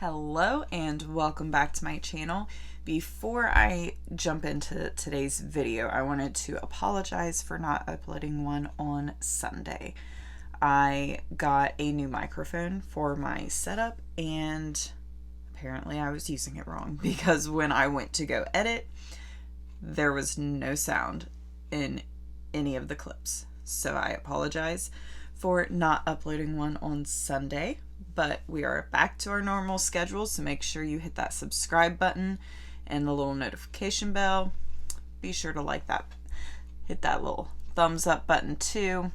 Hello and welcome back to my channel. Before I jump into today's video, I wanted to apologize for not uploading one on Sunday. I got a new microphone for my setup and apparently I was using it wrong because when I went to go edit, there was no sound in any of the clips. So I apologize for not uploading one on Sunday. But we are back to our normal schedule, so make sure you hit that subscribe button and the little notification bell. Be sure to like that, hit that little thumbs up button too,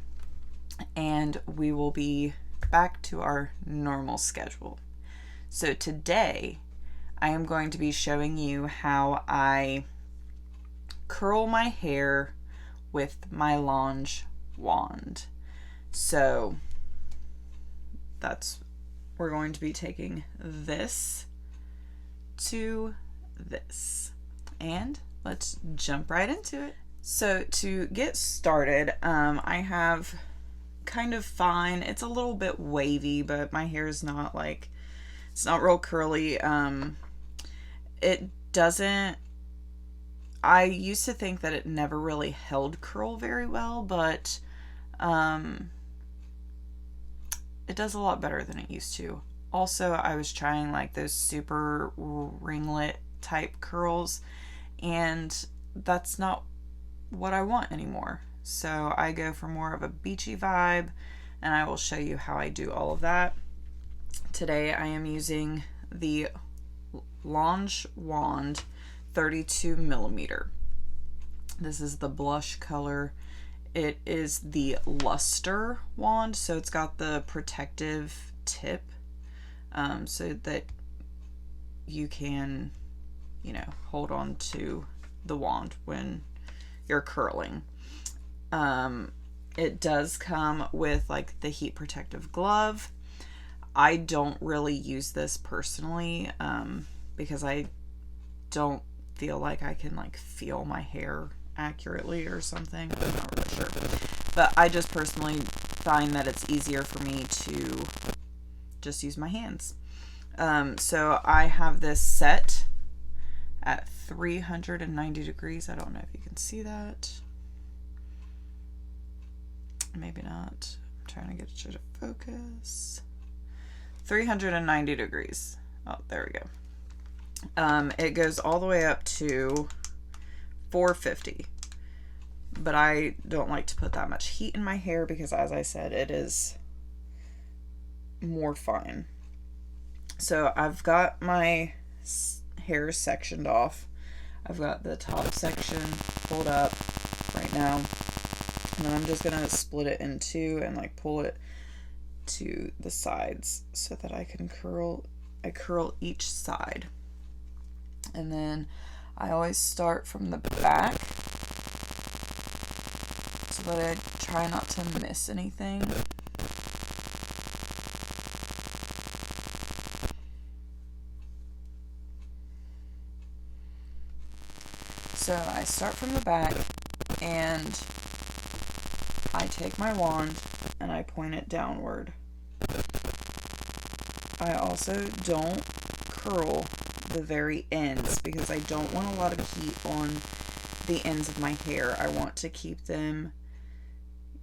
and we will be back to our normal schedule. So today I am going to be showing you how I curl my hair with my Lustre Wand. So we're going to be taking this to this, and let's jump right into it. So to get started, I have kind of fine, it's a little bit wavy, but my hair is not like, it's not real curly. It doesn't, I used to think that it never really held curl very well, but it does a lot better than it used to. Also, I was trying like those super ringlet type curls, and that's not what I want anymore. So I go for more of a beachy vibe, and I will show you how I do all of that. Today I am using the Lustre Wand 32 millimeter. This is the blush color. It is the Lustre Wand, so it's got the protective tip so that you can, hold on to the wand when you're curling. It does come with like the heat protective glove. I don't really use this personally because I don't feel like I can like feel my hair accurately or something. I'm not really sure, but I just personally find that it's easier for me to just use my hands. So I have this set at 390 degrees. I don't know if you can see that. Maybe not. I'm trying to get it to focus. 390 degrees. Oh, there we go. It goes all the way up to 450, but I don't like to put that much heat in my hair because, as I said, it is more fine. So I've got my hair sectioned off. I've got the top section pulled up right now, and then I'm just gonna split it in two and like pull it to the sides so that I can curl each side. And then I always start from the back so that I try not to miss anything. So I start from the back and I take my wand and I point it downward. I also don't curl the very ends because I don't want a lot of heat on the ends of my hair. I want to keep them,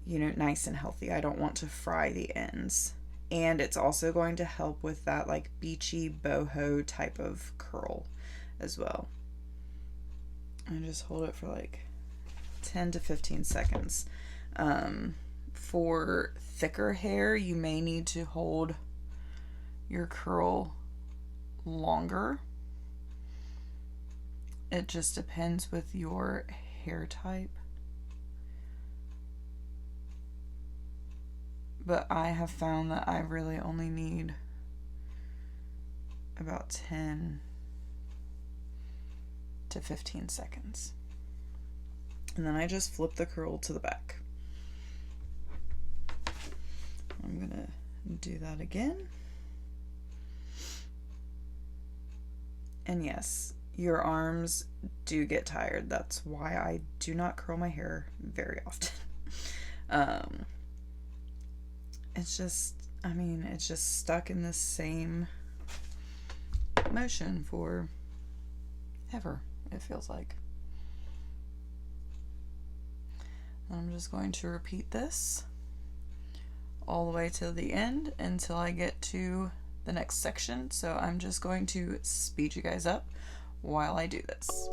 nice and healthy. I don't want to fry the ends. And it's also going to help with that like beachy boho type of curl as well. And just hold it for like 10 to 15 seconds. For thicker hair, you may need to hold your curl longer. It just depends with your hair type. But I have found that I really only need about 10 to 15 seconds. And then I just flip the curl to the back. I'm gonna do that again. And yes, your arms do get tired. That's why I do not curl my hair very often. It's just, it's just stuck in the same motion for ever, it feels like. I'm just going to repeat this all the way to the end until I get to the next section. So I'm just going to speed you guys up while I do this.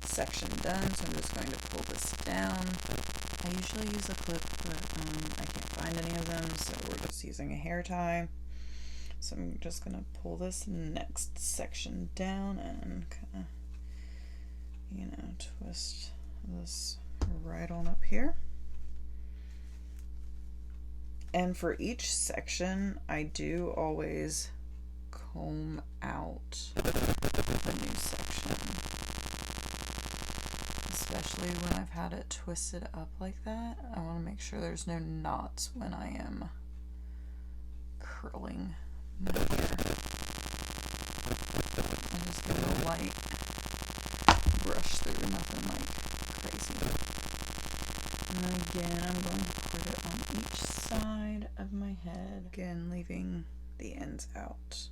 Section done, so I'm just going to pull this down. I usually use a clip, but I can't find any of them, so we're just using a hair tie. So I'm just going to pull this next section down and kind of, twist this right on up here. And for each section, I do always comb out the new section. Especially when I've had it twisted up like that. I want to make sure there's no knots when I am curling my hair. I just give it a light brush through, nothing like crazy. And then again, I'm going to put it on each side of my head. Again, leaving the ends out.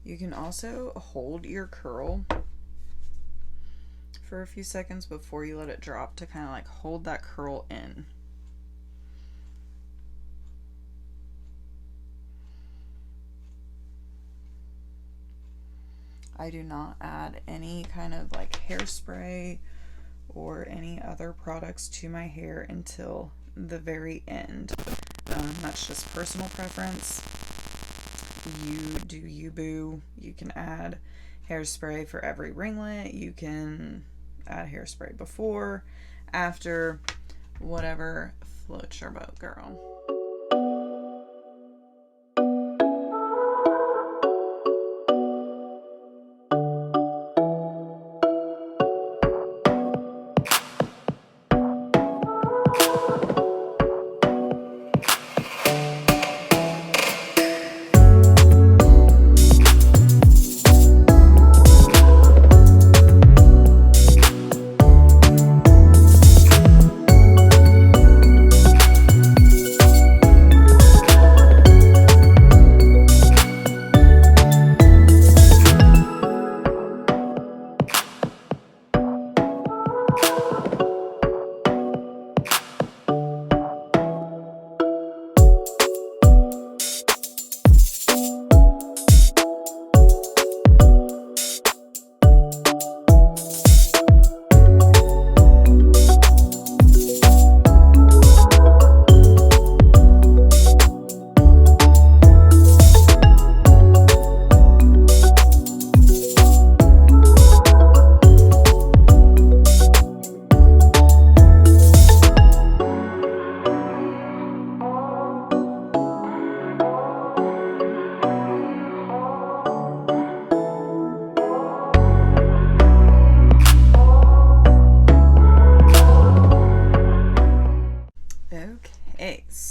You can also hold your curl for a few seconds before you let it drop to kind of like hold that curl in. I do not add any kind of like hairspray or any other products to my hair until the very end. That's just personal preference. You do you, boo. You can add hairspray for every ringlet. You can add hairspray before, after, whatever floats your boat, girl.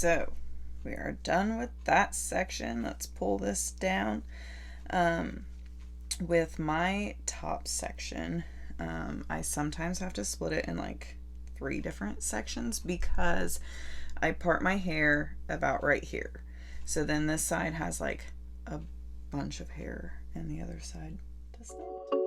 so we are done with that section. Let's pull this down. With my top section, I sometimes have to split it in like 3 different sections because I part my hair about right here. So then this side has like a bunch of hair and the other side does not.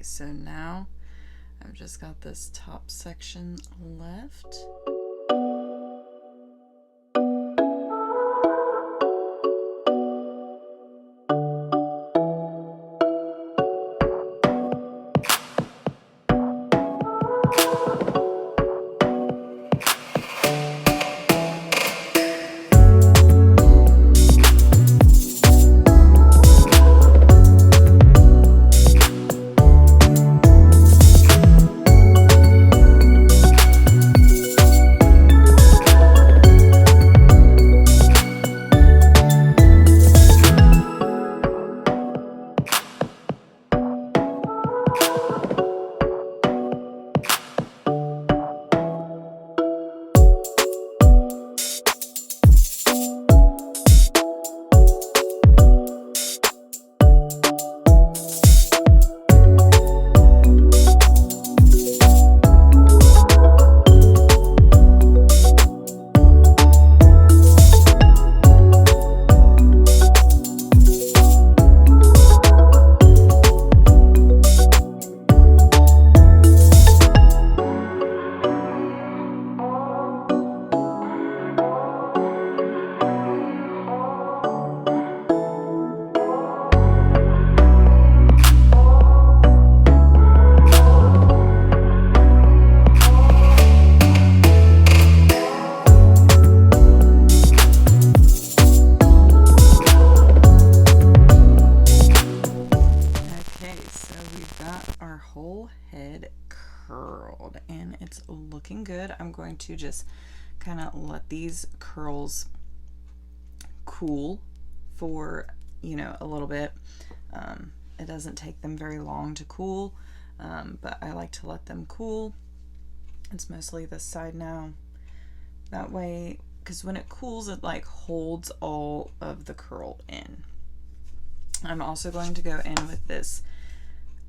So now I've just got this top section left. Whole head curled and it's looking good. I'm going to just kind of let these curls cool for, you know, a little bit. It doesn't take them very long to cool, but I like to let them cool. It's mostly this side now. That way, because when it cools, it like holds all of the curl in. I'm also going to go in with this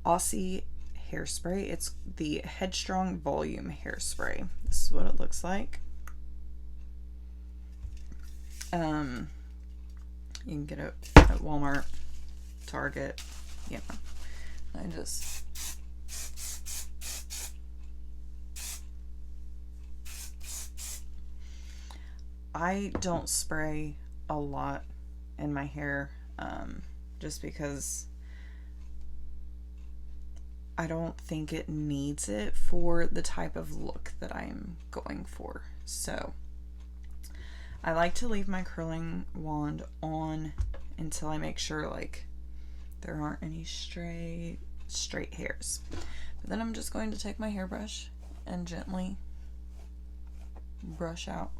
Aussie hairspray. It's the Headstrong Volume hairspray. This is what it looks like. You can get it at Walmart, Target, you know. I don't spray a lot in my hair, just because I don't think it needs it for the type of look that I'm going for. So I like to leave my curling wand on until I make sure like there aren't any straight hairs. But then I'm just going to take my hairbrush and gently brush out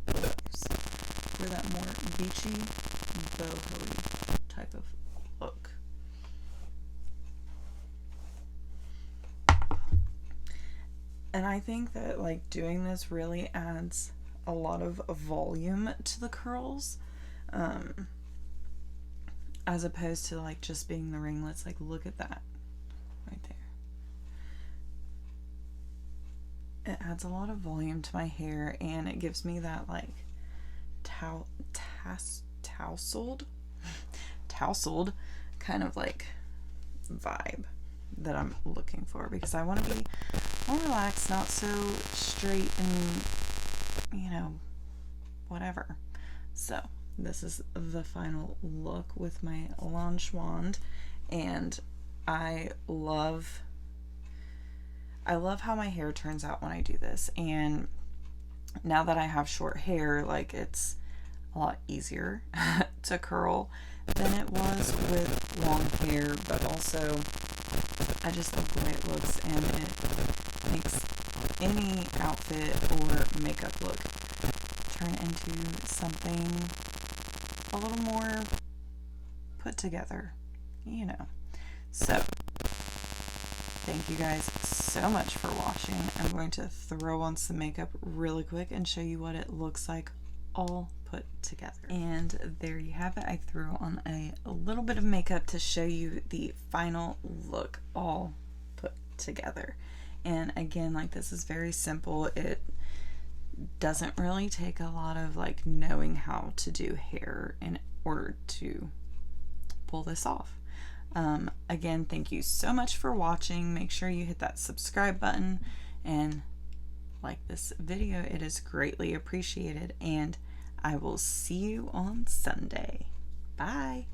for that more beachy, boho type of look. And I think that like doing this really adds a lot of volume to the curls, as opposed to like just being the ringlets. Like look at that right there. It adds a lot of volume to my hair, and it gives me that like tousled kind of like vibe that I'm looking for, because I want to be more relaxed, not so straight and, you know, whatever. So this is the final look with my Lustre Wand, and I love how my hair turns out when I do this. And now that I have short hair, like it's a lot easier to curl than it was with long hair, but also I just love the way it looks, and it makes any outfit or makeup look turn into something a little more put together, you know. So thank you guys so much for watching. I'm going to throw on some makeup really quick and show you what it looks like all put together. And there you have it. I threw on a little bit of makeup to show you the final look all put together. And again, like, this is very simple. It doesn't really take a lot of like knowing how to do hair in order to pull this off. Again, thank you so much for watching. Make sure you hit that subscribe button and like this video. It is greatly appreciated, and I will see you on Sunday. Bye.